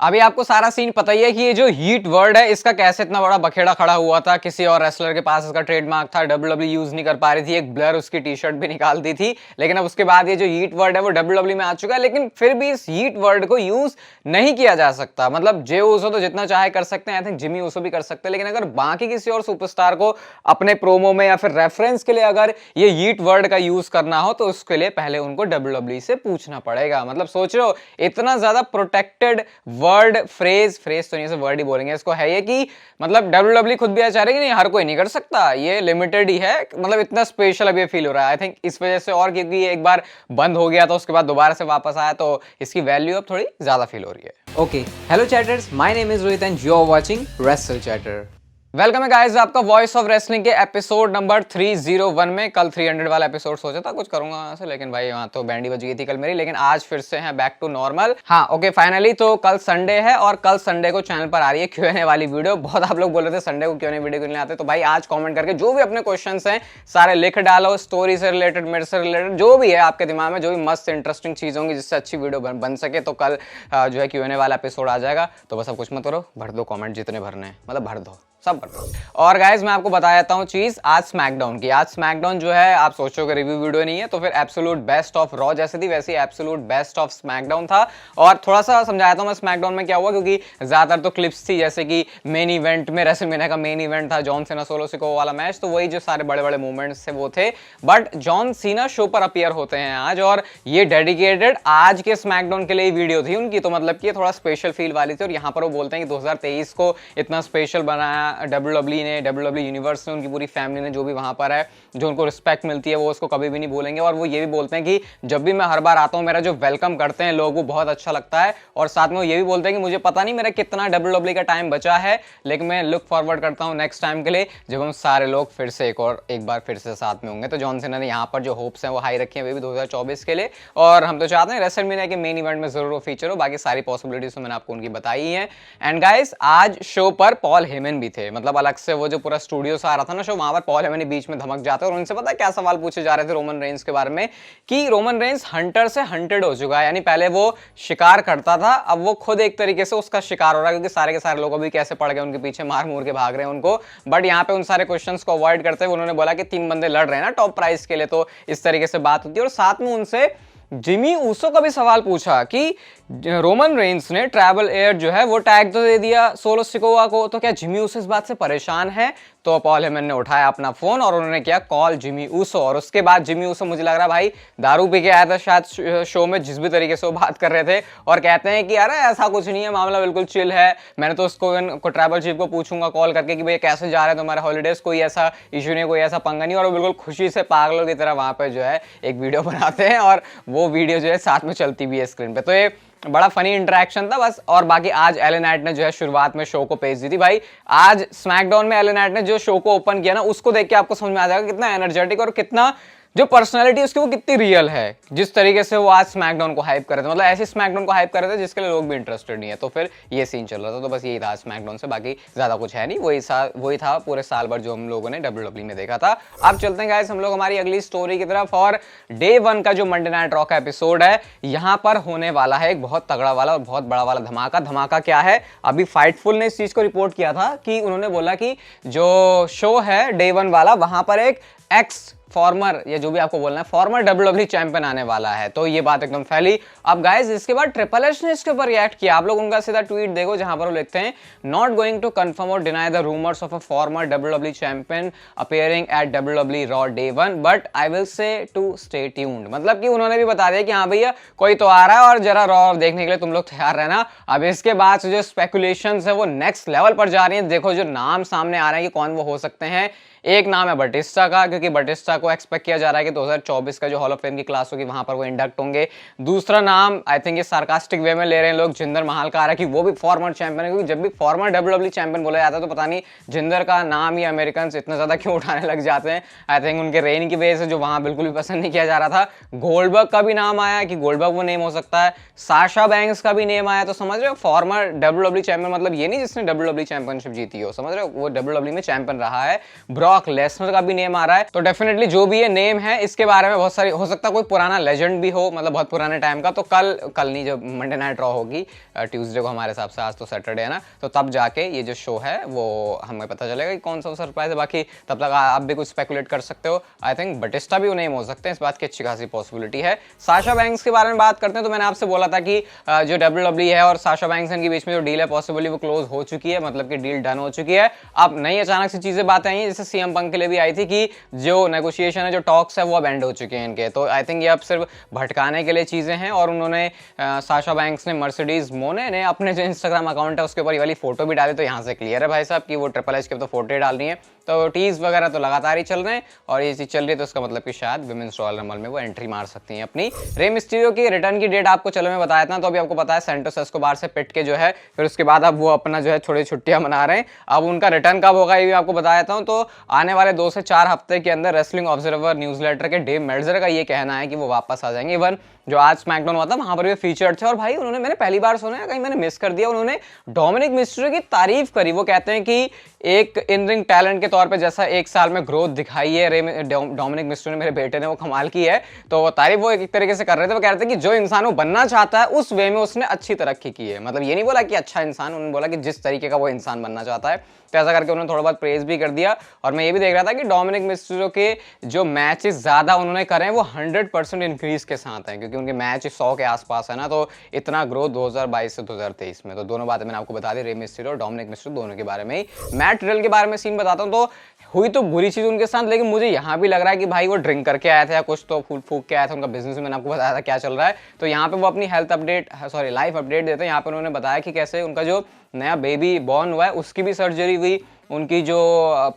अभी आपको सारा सीन पता ही है कि ये जो हीट वर्ड है इसका कैसे इतना बड़ा बखेड़ा खड़ा हुआ था। किसी और रेसलर के पास इसका ट्रेडमार्क था, डब्ल्यूडब्ल्यू यूज नहीं कर पा रही थी, एक ब्लर उसकी टी शर्ट भी निकाल दी थी। लेकिन अब उसके बाद ये जो हीट वर्ड है वो डब्ल्यूडब्ल्यू में आ चुका है, लेकिन फिर भी इस हीट वर्ड को यूज नहीं किया जा सकता। मतलब जे ऊसो तो जितना चाहे कर सकते हैं, आई थिंक जिमी ऊसो भी कर सकते हैं, लेकिन अगर बाकी किसी और सुपरस्टार को अपने प्रोमो में या फिर रेफरेंस के लिए अगर ये हीट वर्ड का यूज करना हो तो उसके लिए पहले उनको डब्ल्यूडब्ल्यू से पूछना पड़ेगा। मतलब सोच रहे हो इतना ज्यादा प्रोटेक्टेड वर्ड, फ्रेज तो नहीं, से वर्ड ही बोलेंगे इसको, है ये कि मतलब डब्ल्यूडब्ल्यू खुद भी ऐसा है कि नहीं हर कोई नहीं कर सकता, ये लिमिटेड ही है। मतलब इतना स्पेशल अब ये फील हो रहा है आई थिंक इस वजह से, और क्योंकि ये एक बार बंद हो गया था उसके बाद दोबारा से वापस आया तो इसकी वैल्यू अब थोड़ी ज्यादा फील हो रही है। Okay, hello chatters, my name is Rohit and you are watching wrestle chatter. Welcome है गाइस आपका वॉइस ऑफ रेसलिंग के एपिसोड नंबर 301 में। कल 300 वाला एपिसोड सोचा था कुछ करूंगा वहां से, लेकिन भाई वहां तो बैंडी बज गई थी कल मेरी। लेकिन आज फिर से हैं बैक टू नॉर्मल। हाँ ओके, फाइनली तो कल संडे है और कल संडे को चैनल पर आ रही है Q&A वाली वीडियो। बहुत आप लोग बोल रहे थे संडे को Q&A वीडियो क्यों नहीं आते, तो भाई आज कॉमेंट करके जो भी अपने क्वेश्चन हैं सारे लिख डालो, स्टोरी से रिलेटेड, मेरे से रिलेटेड, जो भी है आपके दिमाग में, जो भी मस्त इंटरेस्टिंग चीज होंगी जिससे अच्छी वीडियो बन सके, तो कल जो है Q&A वाला एपिसोड आ जाएगा। तो बस अब कुछ मत करो, भर दो कॉमेंट जितने भरने हैं, मतलब भर दो सब भर दो। और गाइज मैं आपको बता देता हूँ चीज, आज स्मैकडाउन की। आज स्मैकडाउन जो है आप सोचोगे रिव्यू वीडियो नहीं है, तो फिर एब्सोल्यूट बेस्ट ऑफ रॉ जैसे थी वैसे एब्सोल्यूट बेस्ट ऑफ स्मैकडाउन था। और थोड़ा सा समझाया था मैं स्मैकडाउन में क्या हुआ, क्योंकि ज्यादातर तो क्लिप्स थी, जैसे कि मेन इवेंट में रेसलमेनिया का मेन इवेंट था जॉन सीना सोलो सिको वाला मैच, तो वही जो सारे बड़े बड़े मूवमेंट्स थे वो थे। बट जॉन सीना शो पर अपीयर होते हैं आज, और ये डेडिकेटेड आज के स्मैकडाउन के लिए वीडियो थी उनकी, तो मतलब कि थोड़ा स्पेशल फील वाली थी। और यहाँ पर वो बोलते हैं कि 2023 को इतना स्पेशल बनाया डब्ल्यूडब्ल्यू ने, डब्ल्यूडब्ल्यू यूनिवर्स ने, उनकी पूरी फैमिली ने, जो भी वहां पर है, जो उनको रिस्पेक्ट मिलती है वो उसको कभी भी नहीं भूलेंगे। और वो ये भी बोलते हैं कि जब भी मैं हर बार आता हूं मेरा जो वेलकम करते हैं लोग वो बहुत अच्छा लगता है। और साथ में वो ये भी बोलते हैं कि मुझे पता नहीं मेरा कितना डब्ल्यूडब्ल्यू का टाइम बचा है, लेकिन मैं लुक फॉरवर्ड करता हूं नेक्स्ट टाइम के लिए जब हम सारे लोग फिर से एक बार फिर से साथ में होंगे। तो जॉन सीना ने यहाँ पर जो होप्स हैं वो हाई रखी है, वे भी 2024 के लिए। और हम तो चाहते हैं रेसलमेनिया के मेन इवेंट में जरूर वो फीचर हो। बाकी सारी पॉसिबिलिटीज तो मैंने आपको उनकी बताई है। एंड गाइस आज शो पर पॉल हेमन भी थे, मतलब अलग से वो जो पूरा स्टूडियो से आ रहा था ना शो, वहां पर पॉल हेमन बीच में धमक जाते हैं और उनसे पता है क्या सवाल पूछे जा रहे थे रोमन रेंस के बारे में, कि रोमन रेंस हंटर से हंटेड हो चुका है, यानी पहले वो शिकार करता था, अब वो खुद एक तरीके से उसका शिकार हो रहा है, क्योंकि सारे के सारे लोग अभी कैसे पड़ गए उनके पीछे, मार मूर के भाग रहे हैं उनको। बट यहाँ पे उन सारे क्वेश्चंस को अवॉइड करते हुए उन्होंने बोला कि 3 बंदे लड़ रहे हैं ना टॉप प्राइस के लिए, तो इस तरीके से बात होती है। और साथ में उनसे जिमी ऊसो का भी सवाल पूछा कि रोमन रेंस ने ट्रैवल एयर जो है वो टैग तो दे दिया सोलो सिकोवा को, तो क्या जिमी ऊसो इस बात से परेशान है? तो पॉल हेमन ने उठाया अपना फोन और उन्होंने किया कॉल जिमी ऊसो। और उसके बाद जिमी ऊसो, मुझे लग रहा भाई दारू पी के आया था शायद शो में, जिस भी तरीके से वो बात कर रहे थे, और कहते हैं कि अरे ऐसा कुछ नहीं है, मामला बिल्कुल चिल है, मैंने तो उसको ट्रैवल चीफ को पूछूंगा कॉल करके कि भाई कैसे जा रहे हैं तुम्हारे हॉलीडेज, कोई ऐसा इशू नहीं, कोई ऐसा पंगा नहीं। और वो बिल्कुल खुशी से पागलों की तरह वहां पर जो है एक वीडियो बनाते हैं और वो वीडियो जो है साथ में चलती भी है स्क्रीन पे। तो ये बड़ा फनी इंटरेक्शन था बस। और बाकी आज एलन नाइट ने जो है शुरुआत में शो को पेश दी थी। भाई आज स्मैकडाउन में एलन नाइट ने जो शो को ओपन किया ना, उसको देख के आपको समझ में आ जाएगा कितना एनर्जेटिक और कितना जो पर्सनालिटी उसकी वो कितनी रियल है, जिस तरीके से वो आज स्मैकडाउन को हाइप कर रहे थे, मतलब ऐसे स्मैकडाउन को हाइप कर रहे थे जिसके लिए लोग भी इंटरेस्टेड नहीं है। तो फिर ये सीन चल रहा था, तो बस यही था स्मैकडाउन से, बाकी ज्यादा कुछ है नहीं, वही था पूरे साल भर जो हम लोगों ने डब्ल्यूडब्ल्यू में देखा था। अब चलते हैं गाइस हम लोग हमारी अगली स्टोरी की तरफ। और डे 1 का जो मंडे नाइट रॉ का एपिसोड है, यहाँ पर होने वाला है एक बहुत तगड़ा वाला और बहुत बड़ा वाला धमाका। धमाका क्या है, अभी फाइटफुल ने इस चीज को रिपोर्ट किया था कि उन्होंने बोला कि जो शो है डे 1 वाला, वहां पर एक एक्स फॉर्मर, या जो भी आपको बोलना है, फॉर्मर डब्ल्यूडब्ल्यू चैंपियन आने वाला है। तो ये बात एकदम फैली। अब गाइस इसके बाद ट्रिपल एच ने इसके ऊपर रिएक्ट किया। आप लोग उनका सीधा ट्वीट देखो जहां पर वो लिखते हैं नॉट गोइंग टू कंफर्म और deny the rumours of a former WW champion appearing at WW Raw day 1 but I will say to stay tuned. मतलब कि उन्होंने भी बता दिया कि हाँ भैया कोई तो आ रहा है और जरा रॉ देखने के लिए तुम लोग तैयार रहना। अब इसके बाद जो स्पेकुलेशंस है वो नेक्स्ट लेवल पर जा रही है। देखो जो नाम सामने आ रहे हैं कि कौन वो हो सकते हैं। एक नाम है बटिस्टा का, क्योंकि बटिस्टा को एक्सपेक्ट किया जा रहा है कि 2024 का जो हॉल ऑफ फेम की क्लास होगी वहां पर वो इंडक्ट होंगे। दूसरा नाम आई थिंक ये सार्कास्टिक वे में ले रहे हैं लोग, जिंदर महल का आ रहा है कि वो भी फॉर्मर चैंपियन है, क्योंकि जब भी फॉर्मर डब्ल्यूडब्ल्यू चैंपियन बोला जाता है तो पता नहीं जिंदर का नाम ही अमेरिकन इतना ज्यादा क्यों उठाने लग जाते हैं। आई थिंक उनके रेन की वजह से जो वहां बिल्कुल भी पसंद नहीं किया जा रहा था। गोल्डबर्ग का भी नाम आया कि गोल्डबर्ग वो नेम हो सकता है। साशा बैंक्स का भी नेम आया। तो समझ रहे हो फॉर्मर डब्ल्यूडब्ल्यू चैंपियन मतलब ये नहीं जिसने डब्ल्यूडब्ल्यू चैंपियनशिप जीती हो, समझ रहे हो, वो डब्ल्यूडब्ल्यू में चैंपियन रहा है। ब्रॉक ब्रॉक लेसनर का भी नेम आ रहा है। तो डेफिनेटली जो भी ये नेम है इसके बारे में बहुत सारी, हो सकता है कोई पुराना लेजेंड भी हो, मतलब बहुत पुराने टाइम का। तो कल नहीं, जब मंडे नाइट रॉ होगी ट्यूसडे को हमारे हिसाब से, आज तो सैटरडे है ना, तो तब जाके ये जो शो है वो हमें पता चलेगा कि कौन सा सरप्राइज है। बाकी तब तक आप भी कुछ स्पेकुलेट कर सकते हो। आई थिंक बटिस्टा भी नेम हो सकते हैं, इस बात की अच्छी खासी पॉसिबिलिटी है। साशा बैंक्स के बारे में बात करते हैं तो मैंने आपसे बोला था कि जो WWE है और साशा बैंक्स के बीच में जो डील है पॉसिबली वो क्लोज हो चुकी है, मतलब कि डील डन हो चुकी है। अब नई अचानक से चीजें बातें आई हैं, जैसे सीएम पंक के लिए भी आई थी कि जो नेगोशिएशन है, जो टॉक्स है वो अब एंड हो चुके हैं इनके। तो आई थिंक ये अब सिर्फ भटकाने के लिए चीजें हैं। और उन्होंने साशा बैंक्स ने मर्सिडीज मोने ने अपने जो इंस्टाग्राम अकाउंट है उसके ऊपर ये वाली फोटो भी डाली। तो यहाँ से क्लियर है भाई साहब कि वो ट्रिपल एच के तो फोटो डाल रही है। तो टीज वगैरह तो लगातार ही चल रहे हैं और ये चीज चल रही है, तो उसका मतलब कि शायद विमेंस रॉयल रंबल में वो एंट्री मार सकती हैं अपनी। रे मिस्टीरियो की रिटर्न की डेट आपको चलो मैं बताया था, तो अभी आपको पता है सैंटोस एस्कोबार से पिट के जो है, फिर उसके बाद अब वो अपना जो है थोड़ी छुट्टियां मना रहे हैं। अब उनका रिटर्न कब होगा ये भी आपको बताया था। तो आने वाले 2 से 4 हफ्ते के अंदर रेसलिंग ऑब्जर्वर न्यूज़लेटर के डेव मेल्जर का ये कहना है कि वो वापस आ जाएंगे। इवन जो आज स्मैकडाउन हुआ था वहां पर भी फीचर्ड थे और भाई उन्होंने, मैंने पहली बार सुना है, कहीं मैंने मिस कर दिया, उन्होंने डोमिनिक मिस्टीरियो की तारीफ करी। वो कहते हैं कि एक इन रिंग टैलेंट के तौर पे जैसा 1 साल में ग्रोथ दिखाई है डोमिनिक मिस्टीरियो ने, मेरे बेटे ने, वो कमाल की है। तो वो तारीफ वो एक तरीके से कर रहे थे। वो कह रहे थे कि जो इंसान वो बनना चाहता है उस वे में उसने अच्छी तरक्की की है। मतलब ये नहीं बोला कि अच्छा इंसान, उन्होंने बोला कि जिस तरीके का वो इंसान बनना चाहता है। तो ऐसा करके उन्होंने थोड़ा बहुत प्रेज भी कर दिया। और मैं ये भी देख रहा था कि डोमिनिक मिस्टीरियो के जो मैचेस ज्यादा उन्होंने करे हैं वो 100% इंक्रीज के साथ हैं, क्योंकि उनके मैच 100 के आसपास है ना। तो इतना ग्रोथ 2022 से 2023 में, तो दोनों बातें मैंने आपको बता दी, रे मिस्टीरियो और डोमिनिक मिस्टीरियो दोनों के बारे में ही। मैट रिडल के बारे में सीन बताता हूं। तो हुई तो बुरी चीज उनके साथ, लेकिन मुझे यहाँ भी लग रहा है कि भाई वो ड्रिंक करके आया था या कुछ तो फूक के आया था। उनका बिजनेस मैंने आपको बताया था क्या चल रहा है। तो यहाँ पे वो अपनी health update, sorry life update देते हैं। यहाँ पे उन्होंने बताया कि कैसे उनका जो नया बेबी बॉर्न हुआ है उसकी भी सर्जरी हुई। उनकी जो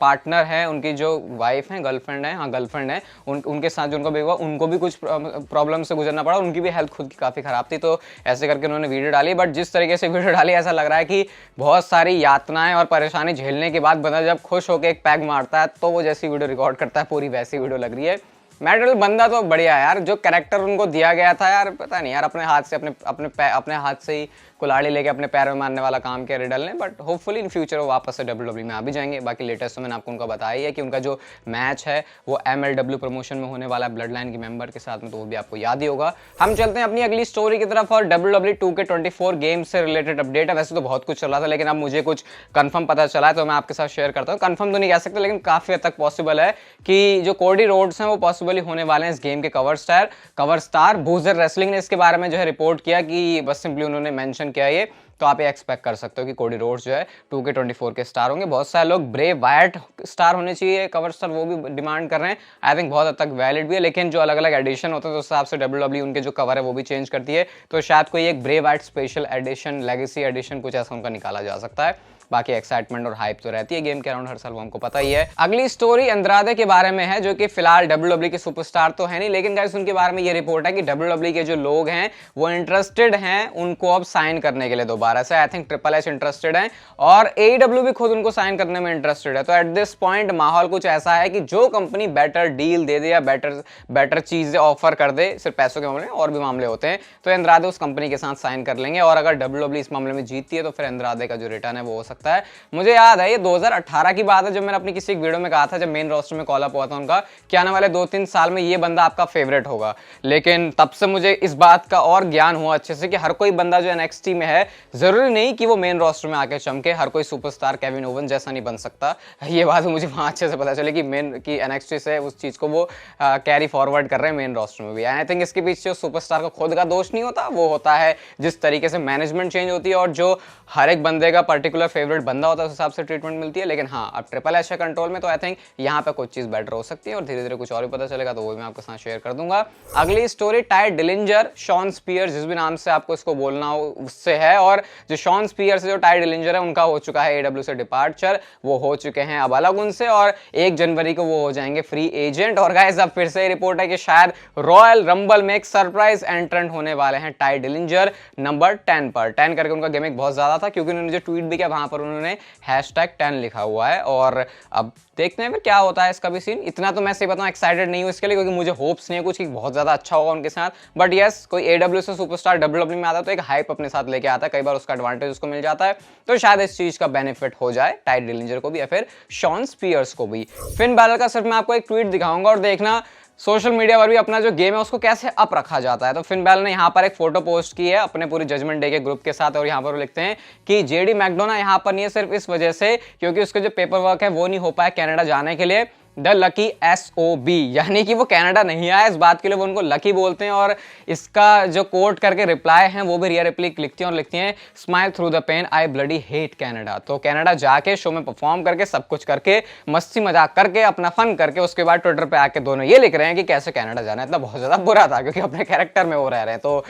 पार्टनर है, उनकी जो वाइफ है, गर्लफ्रेंड है, हाँ गर्लफ्रेंड है, उनके साथ जो उनका बेबी हुआ उनको भी कुछ प्रॉब्लम से गुजरना पड़ा। उनकी भी हेल्थ खुद की काफ़ी ख़राब थी। तो ऐसे करके उन्होंने वीडियो डाली। बट जिस तरीके से वीडियो डाली ऐसा लग रहा है कि बहुत सारी यातनाएं और परेशानी झेलने के बाद बंदा जब खुश होकर एक पैग मारता है तो वो जैसी वीडियो रिकॉर्ड करता है पूरी वैसी वीडियो लग रही है। मैट रिडल बंदा तो बढ़िया है यार, जो कैरेक्टर उनको दिया गया था यार, पता नहीं यार, अपने हाथ से अपने हाथ से ही कुल्हाड़ी लेके अपने पैर में मारने वाला काम किया रिडल ने। बट होपफुली इन फ्यूचर वो वापस से WWE में आ भी जाएंगे। बाकी लेटेस्ट तो मैंने आपको उनका बताया ही है कि उनका जो मैच है वो MLW प्रमोशन में होने वाला है ब्लड लाइन के मेंबर के साथ में, तो वो भी आपको याद ही होगा। हम चलते हैं अपनी अगली स्टोरी की तरफ और WWE 2K24 गेम से रिलेटेड अपडेट है। वैसे तो बहुत कुछ चल रहा था लेकिन अब मुझे कुछ कंफर्म पता चला है तो मैं आपके साथ शेयर करता हूँ। कंफर्म तो नहीं कह सकते लेकिन काफी हद तक पॉसिबल है कि जो कोडी रोड्स हैं वो पॉसिबली होने वाले हैं इस गेम के कवर स्टार। बूजर रेसलिंग ने इसके बारे में जो है रिपोर्ट किया कि बस सिंपली उन्होंने मेंशन किया ये। तो आप ये एक्सपेक्ट कर सकते हो कि कोडी रोड्स जो है 2K24 के स्टार होंगे। बहुत सारे लोग ब्रे वायट स्टार होने चाहिए कवर स्टार, वो भी डिमांड कर रहे हैं। आई थिंक बहुत हद तक वैलिड भी है, लेकिन जो अलग अलग एडिशन होते हैं तो उस हिसाब से WWE उनके जो कवर है वो भी चेंज करती है। तो शायद कोई एक ब्रे वायट स्पेशल एडिशन, लेगेसी एडिशन कुछ ऐसा उनका निकाला जा सकता है। बाकी एक्साइटमेंट और हाइप तो रहती है गेम के अराउंड हर साल, वो हमको पता ही है। अगली स्टोरी अंद्रादे के बारे में है, जो कि फिलहाल WWE के सुपरस्टार तो है नहीं, लेकिन गाइस उनके बारे में ये रिपोर्ट है कि WWE के जो लोग हैं वो इंटरेस्टेड हैं उनको अब साइन करने के लिए दोबारा से। I think triple H interested है और AEW भी खुद उनको साइन करने में इंटरेस्टेड है। तो एट दिस पॉइंट माहौल कुछ ऐसा है कि जो कंपनी बेटर डील दे दे या बेटर चीजें ऑफर कर दे, सिर्फ पैसों के मामले में और भी मामले होते हैं, तो अंद्रादे उस कंपनी के साथ साइन कर लेंगे। और अगर WWE इस मामले में जीतती है तो फिर अंद्रादे का जो रिटर्न है वो हो सकता है। मुझे याद है ये 2018 की बात है जब मैंने अपनी किसी एक वीडियो में कहा था, जब मेन रोस्टर में कॉल अप हुआ था उनका कि आने वाले 2-3 साल में ये बंदा आपका फेवरेट होगा। लेकिन तब से मुझे इस बात का और ज्ञान हुआ अच्छे से कि हर कोई बंदा जो NXT में है जरूरी नहीं कि वो मेन रोस्टर में आके चमके। हर कोई सुपरस्टार केविन ओवन जैसा नहीं बन सकता। ये बात मुझे वहां अच्छे से पता चली कि NXT से उस चीज को वो कैरी फॉरवर्ड कर रहे हैं मेन रोस्टर में भी। आई थिंक इसके पीछे सुपरस्टार का खुद का दोष नहीं होता, वो होता है जिस तरीके से मैनेजमेंट चेंज होती है और जो हर एक बंदे का पर्टिकुलर फेवरेट बंदा होता है उस हिसाब से ट्रीटमेंट मिलती है। लेकिन हाँ, अब ट्रिपल एच कंट्रोल में तो आई थिंक यहाँ पे कुछ चीज बेटर हो सकती है और धीरे धीरे कुछ और भी पता चलेगा तो वो भी मैं आपके साथ शेयर कर दूंगा। अगली स्टोरी टाय डिलिंजर, शॉन स्पीयर, जिस भी नाम से आपको इसको बोलना हो उससे है। और जो शॉन स्पीयर से जो टाय डिलिंजर है उनका हो चुका है AEW से डिपार्चर, वो हो चुके हैं अब अलग उनसे और 1 जनवरी को वो हो जाएंगे फ्री एजेंट। और गाइस अब फिर से रिपोर्ट है कि शायद रॉयल रंबल में एक सरप्राइज एंट्रेंट होने वाले हैं टाय डिलिंजर नंबर 10 पर। 10 करके उनका गिमिक बहुत ज्यादा था क्योंकि उन्होंने जो ट्वीट भी किया वहां पर पर उन्होंने #10 लिखा हुआ है। और अब देखते हैं फिर क्या होता है इसका भी सीन। इतना तो मैं सही बताऊं एक्साइटेड नहीं हूं इसके लिए, क्योंकि मुझे होप्स नहीं है कुछ कि बहुत ज्यादा अच्छा होगा उनके साथ। बट यस, कोई AEW से सुपरस्टार WWE में आता है तो एक हाइप अपने साथ लेके आता है, कई बार उसका एडवांटेज उसको मिल जाता है। तो शायद इस चीज का बेनिफिट हो जाए टाई डिलिंजर को भी या फिर शॉन स्पीयर्स को भी। फिन बैलर का सिर्फ मैं आपको एक ट्वीट दिखाऊंगा और देखना सोशल मीडिया पर भी अपना जो गेम है उसको कैसे अप रखा जाता है। तो फिन बैलर ने यहाँ पर एक फोटो पोस्ट की है अपने पूरी जजमेंट डे के ग्रुप के साथ, और यहाँ पर वो लिखते हैं कि जेडी मैकडोना यहाँ पर नहीं है सिर्फ इस वजह से क्योंकि उसके जो पेपर वर्क है वो नहीं हो पाया कनाडा जाने के लिए। द लकी SOB, यानी कि वो कनाडा नहीं आया, इस बात के लिए वो उनको लकी बोलते हैं। और इसका जो कोट करके रिप्लाई है वो भी रिया रिप्लिक लिखती हैं और लिखती हैं smile through the pain I bloody hate Canada. तो कनाडा जाके शो में परफॉर्म करके सब कुछ करके मस्ती मजाक करके अपना फन करके उसके बाद ट्विटर पे आके दोनों ये लिख रहे हैं कि कैसे कनाडा जाना है। इतना बहुत ज्यादा बुरा था क्योंकि अपने कैरेक्टर में वो रह रहे हैं। तो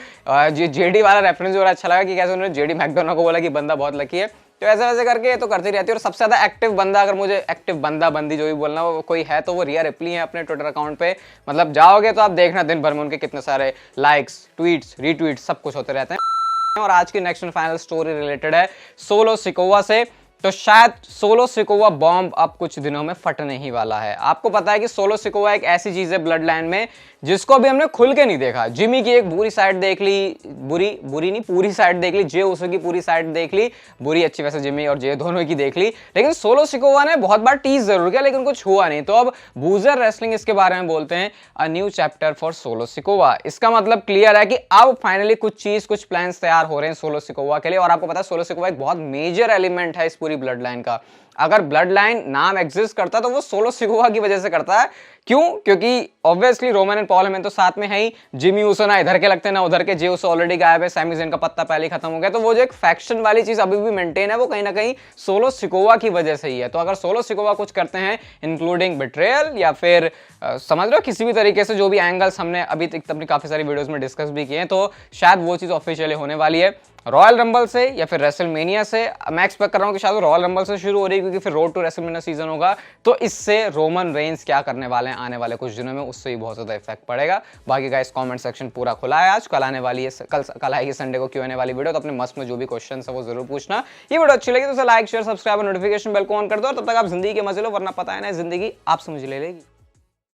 जेडी वाला रेफरेंस जो अच्छा लगा कि कैसे उन्होंने जेडी मैकडोना को बोला कि बंदा बहुत लकी है। तो ऐसे वैसे करके तो करती रहती है। और सबसे ज्यादा एक्टिव बंदा, अगर मुझे एक्टिव बंदा बंदी जो भी बोलना वो कोई है तो वो रिया रिप्ली है अपने ट्विटर अकाउंट पे। मतलब जाओगे तो आप देखना दिन भर में उनके कितने सारे लाइक्स, ट्वीट्स, रीट्वीट्स सब कुछ होते रहते हैं। और आज की next and final story related है सोलो सिकोवा से। तो शायद सोलो सिकोवा बॉम्ब अब कुछ दिनों में फटने ही वाला है। आपको पता है कि सोलो सिकोवा एक ऐसी चीज है ब्लड लाइन में जिसको अभी हमने खुल के नहीं देखा। जिमी की एक बुरी साइड देख ली, बुरी नहीं पूरी साइड देख ली, जे उसो की पूरी साइड देख ली, बुरी अच्छी वैसे जिमी और जे दोनों की देख ली, लेकिन सोलो सिकोवा ने बहुत बार टीज जरूर किया लेकिन कुछ हुआ नहीं। तो अब बूजर रेसलिंग इसके बारे में बोलते हैं a new chapter for solo Sikoa. इसका मतलब क्लियर है कि अब फाइनली कुछ प्लान्स तैयार हो रहे हैं सोलो सिकोवा के लिए। और आपको पता है सोलो सिकोवा एक बहुत मेजर एलिमेंट है इस पूरी ब्लड लाइन का। अगर ब्लड लाइन नाम एग्जिस्ट करता तो वो सोलो सिकोवा की वजह से करता है। क्यों? क्योंकि obviously Roman and Paul Heyman तो साथ में है ही, जिमी ऊसो ना इधर के लगते ना उधर के, जे ऊसो ऑलरेडी गायब है, सैमी ज़ेन का पत्ता पहले ही खत्म हो गया। तो वो जो एक फैक्शन वाली चीज अभी भी मेंटेन है वो कहीं ना कहीं सोलो सिकोवा की वजह से ही है। तो अगर सोलो सिकोवा कुछ करते हैं इंक्लूडिंग बिट्रेयल या फिर समझ लो किसी भी तरीके से जो भी एंगल्स हमने अभी तक अपनी काफी सारी वीडियोस में डिस्कस भी किए हैं, तो शायद वो चीज ऑफिशियली होने वाली है रॉयल रंबल से या फिर रेसलमेनिया से। मैं एक्सपेक्ट कर रहा हूं कि शायद रॉयल रंबल से शुरू हो रही है क्योंकि फिर रोड टू रेसलमेनिया सीजन होगा। तो इससे रोमन रेंस क्या करने वाले हैं आने वाले कुछ दिनों में उससे भी बहुत ज्यादा इफेक्ट पड़ेगा। बाकी गाइस कमेंट सेक्शन पूरा खुला है आज। कल आने वाली है कल आएगी संडे को Q&A वाली वीडियो। तो अपने मस्त में जो भी क्वेश्चन है वो जरूर पूछना। ये वीडियो अच्छी लगी तो लाइक शेयर सब्सक्राइब और नोटिफिकेशन बेल को ऑन कर दो। तब तक आप जिंदगी के मजे लो, वरना पता है ना जिंदगी आपसे मुझे ले लेगी।